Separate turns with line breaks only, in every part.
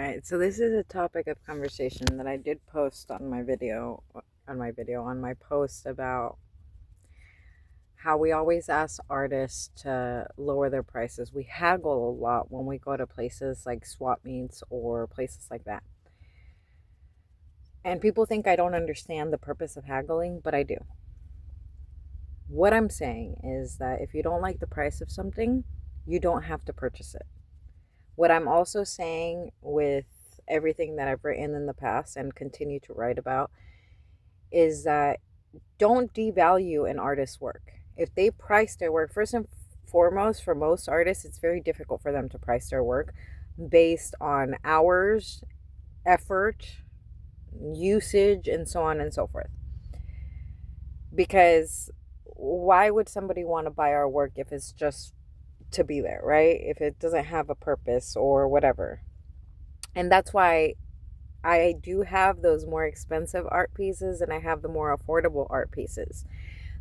right, so this is a topic of conversation that I did post on my post about how we always ask artists to lower their prices. We haggle a lot when we go to places like swap meets or places like that. And people think I don't understand the purpose of haggling, but I do. What I'm saying is that if you don't like the price of something, you don't have to purchase it. What I'm also saying with everything that I've written in the past and continue to write about is that don't devalue an artist's work. If they price their work, first and foremost, for most artists, it's very difficult for them to price their work based on hours, effort, usage, and so on and so forth. Because why would somebody want to buy our work if it's just to be there, right? If it doesn't have a purpose or whatever. And that's why I do have those more expensive art pieces and I have the more affordable art pieces.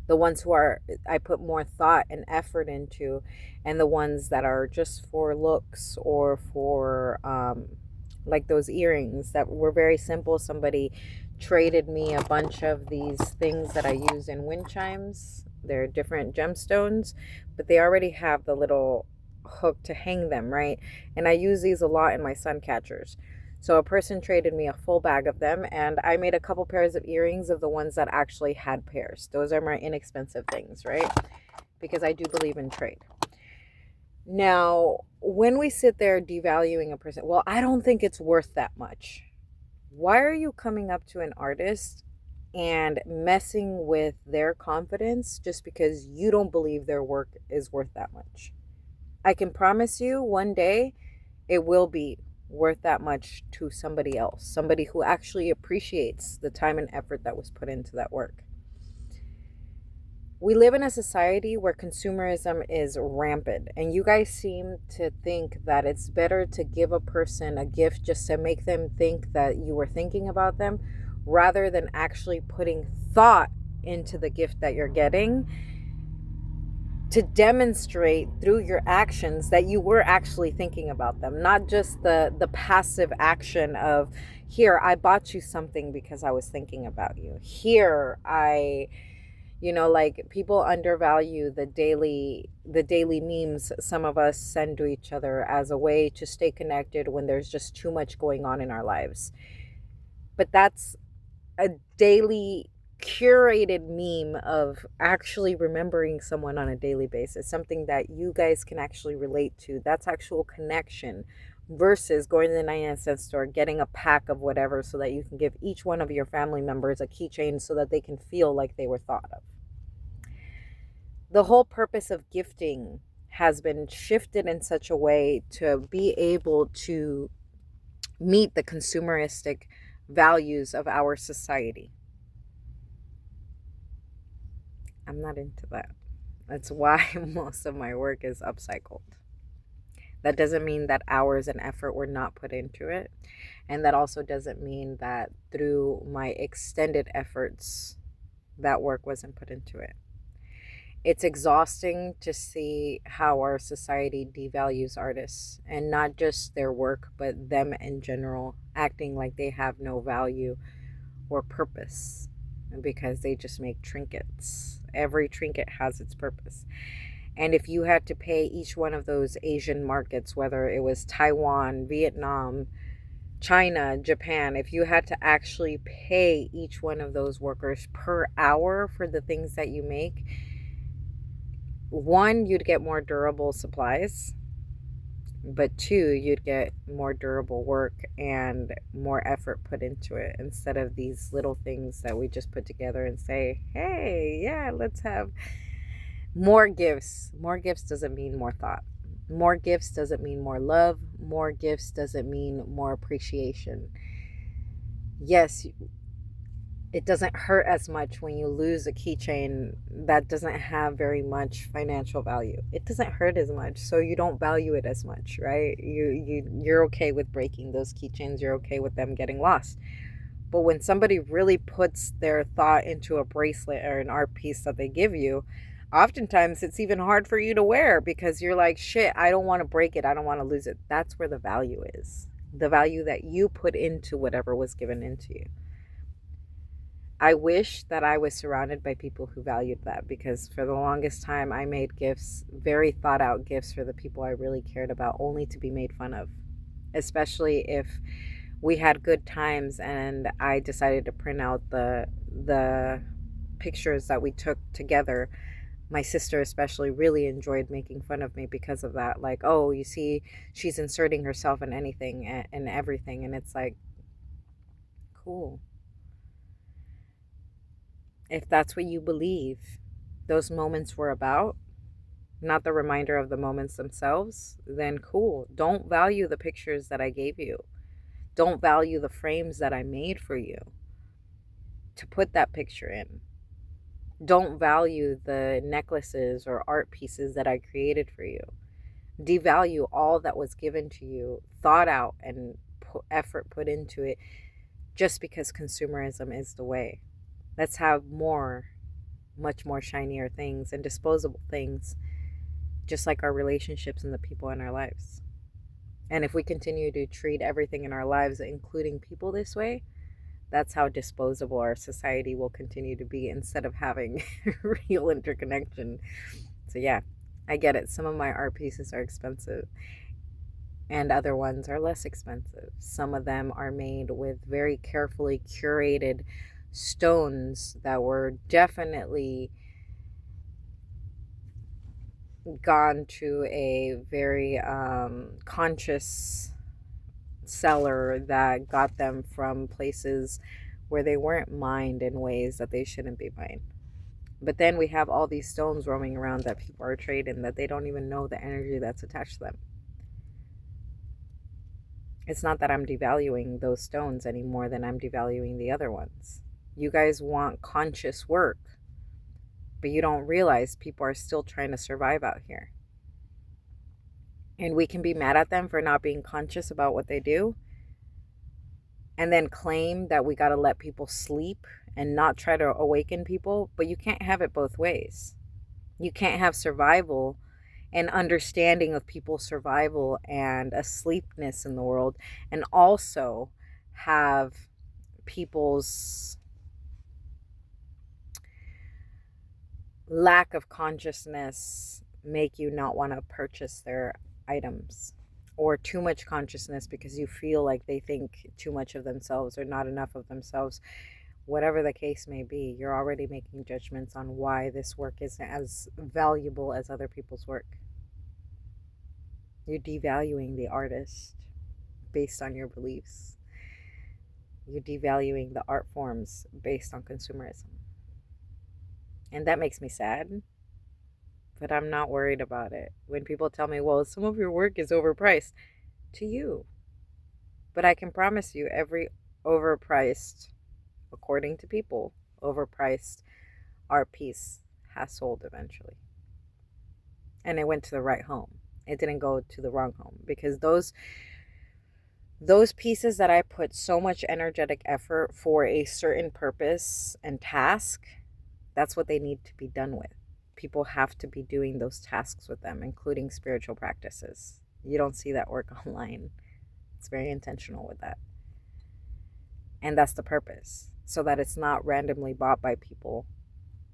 The ones who are, I put more thought and effort into, and the ones that are just for looks or for, like those earrings that were very simple. Somebody traded me a bunch of these things that I use in wind chimes. They're different gemstones, but they already have the little hook to hang them, right? And I use these a lot in my sun catchers. So a person traded me a full bag of them, and I made a couple pairs of earrings of the ones that actually had pairs. Those are my inexpensive things, right? Because I do believe in trade. Now, when we sit there devaluing a person, well, I don't think it's worth that much. Why are you coming up to an artist and messing with their confidence just because you don't believe their work is worth that much? I can promise you one day it will be worth that much to somebody else, somebody who actually appreciates the time and effort that was put into that work. We live in a society where consumerism is rampant, and you guys seem to think that it's better to give a person a gift just to make them think that you were thinking about them rather than actually putting thought into the gift that you're getting to demonstrate through your actions that you were actually thinking about them, not just the passive action of, here, I bought you something because I was thinking about you. Here, like people undervalue the daily memes some of us send to each other as a way to stay connected when there's just too much going on in our lives. But that's a daily curated meme of actually remembering someone on a daily basis, something that you guys can actually relate to. That's actual connection versus going to the 99-cent store, getting a pack of whatever so that you can give each one of your family members a keychain so that they can feel like they were thought of. The whole purpose of gifting has been shifted in such a way to be able to meet the consumeristic values of our society. I'm not into that. That's why most of my work is upcycled. That doesn't mean that hours and effort were not put into it. And that also doesn't mean that through my extended efforts, that work wasn't put into it. It's exhausting to see how our society devalues artists, and not just their work, but them in general, acting like they have no value or purpose because they just make trinkets. Every trinket has its purpose. And if you had to pay each one of those Asian markets, whether it was Taiwan, Vietnam, China, Japan, if you had to actually pay each one of those workers per hour for the things that you make, one, you'd get more durable supplies, but two, you'd get more durable work and more effort put into it instead of these little things that we just put together and say, hey, yeah, let's have more gifts. More gifts doesn't mean more thought. More gifts doesn't mean more love. More gifts doesn't mean more appreciation. Yes, it doesn't hurt as much when you lose a keychain that doesn't have very much financial value. It doesn't hurt as much, so you don't value it as much, right? You're okay with breaking those keychains. You're okay with them getting lost. But when somebody really puts their thought into a bracelet or an art piece that they give you, oftentimes it's even hard for you to wear because you're like, shit, I don't want to break it. I don't want to lose it. That's where the value is. the value that you put into whatever was given into you. I wish that I was surrounded by people who valued that, because for the longest time I made gifts, very thought out gifts for the people I really cared about, only to be made fun of. Especially if we had good times and I decided to print out the pictures that we took together. My sister especially really enjoyed making fun of me because of that. Like, oh, you see, she's inserting herself in anything and everything, and it's like, cool. If that's what you believe those moments were about, not the reminder of the moments themselves, then cool. Don't value the pictures that I gave you. Don't value the frames that I made for you to put that picture in. Don't value the necklaces or art pieces that I created for you. Devalue all that was given to you, thought out, and effort put into it, just because consumerism is the way. Let's have more, much more shinier things and disposable things, just like our relationships and the people in our lives. And if we continue to treat everything in our lives, including people, this way, that's how disposable our society will continue to be, instead of having real interconnection. So, yeah, I get it. Some of my art pieces are expensive and other ones are less expensive. Some of them are made with very carefully curated stones that were definitely gone to a very conscious seller that got them from places where they weren't mined in ways that they shouldn't be mined. But then we have all these stones roaming around that people are trading that they don't even know the energy that's attached to them. It's not that I'm devaluing those stones any more than I'm devaluing the other ones. You guys want conscious work, but you don't realize people are still trying to survive out here. And we can be mad at them for not being conscious about what they do, and then claim that we got to let people sleep and not try to awaken people. But you can't have it both ways. You can't have survival and understanding of people's survival and asleepness in the world, and also have people's lack of consciousness make you not want to purchase their items, or too much consciousness because you feel like they think too much of themselves or not enough of themselves. Whatever the case may be, you're already making judgments on why this work isn't as valuable as other people's work. You're devaluing the artist based on your beliefs. You're devaluing the art forms based on consumerism. And that makes me sad, but I'm not worried about it. When people tell me, well, some of your work is overpriced, to you. But I can promise you, every overpriced, according to people, overpriced art piece has sold eventually. And it went to the right home. It didn't go to the wrong home, because those pieces that I put so much energetic effort for a certain purpose and task, that's what they need to be done with. People have to be doing those tasks with them, including spiritual practices. You don't see that work online. It's very intentional with that. And that's the purpose, so that it's not randomly bought by people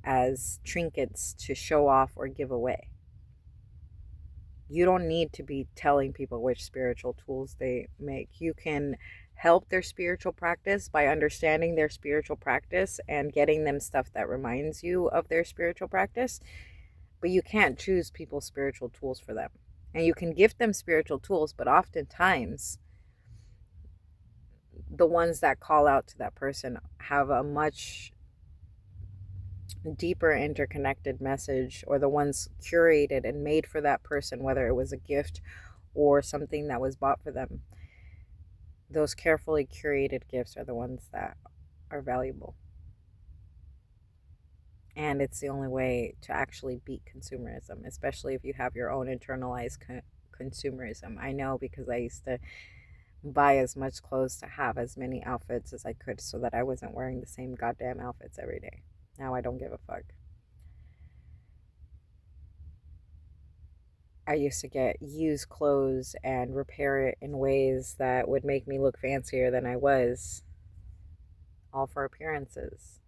as trinkets to show off or give away. You don't need to be telling people which spiritual tools they make. You can help their spiritual practice by understanding their spiritual practice and getting them stuff that reminds you of their spiritual practice. But you can't choose people's spiritual tools for them. And you can gift them spiritual tools, but oftentimes the ones that call out to that person have a much deeper interconnected message, or the ones curated and made for that person, whether it was a gift or something that was bought for them. Those carefully curated gifts are the ones that are valuable. And it's the only way to actually beat consumerism, especially if you have your own internalized consumerism. I know, because I used to buy as much clothes to have as many outfits as I could, so that I wasn't wearing the same goddamn outfits every day. Now I don't give a fuck. I used to get used clothes and repair it in ways that would make me look fancier than I was, all for appearances.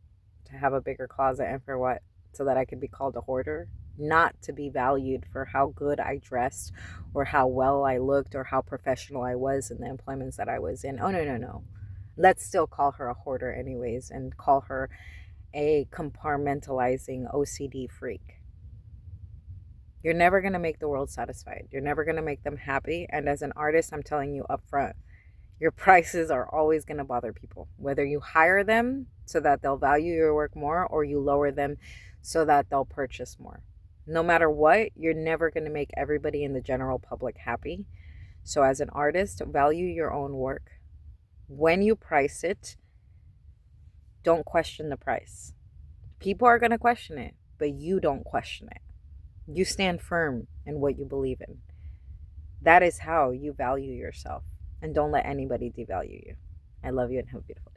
To have a bigger closet, and for what? So that I could be called a hoarder? Not to be valued for how good I dressed or how well I looked or how professional I was in the employments that I was in. Oh, no, no, no. Let's still call her a hoarder, anyways, and call her a compartmentalizing OCD freak. You're never going to make the world satisfied. You're never going to make them happy. And as an artist, I'm telling you up front, your prices are always going to bother people. Whether you hire them so that they'll value your work more or you lower them so that they'll purchase more. No matter what, you're never going to make everybody in the general public happy. So as an artist, value your own work. When you price it, don't question the price. People are going to question it, but you don't question it. You stand firm in what you believe in. That is how you value yourself. And don't let anybody devalue you. I love you and have a beautiful day.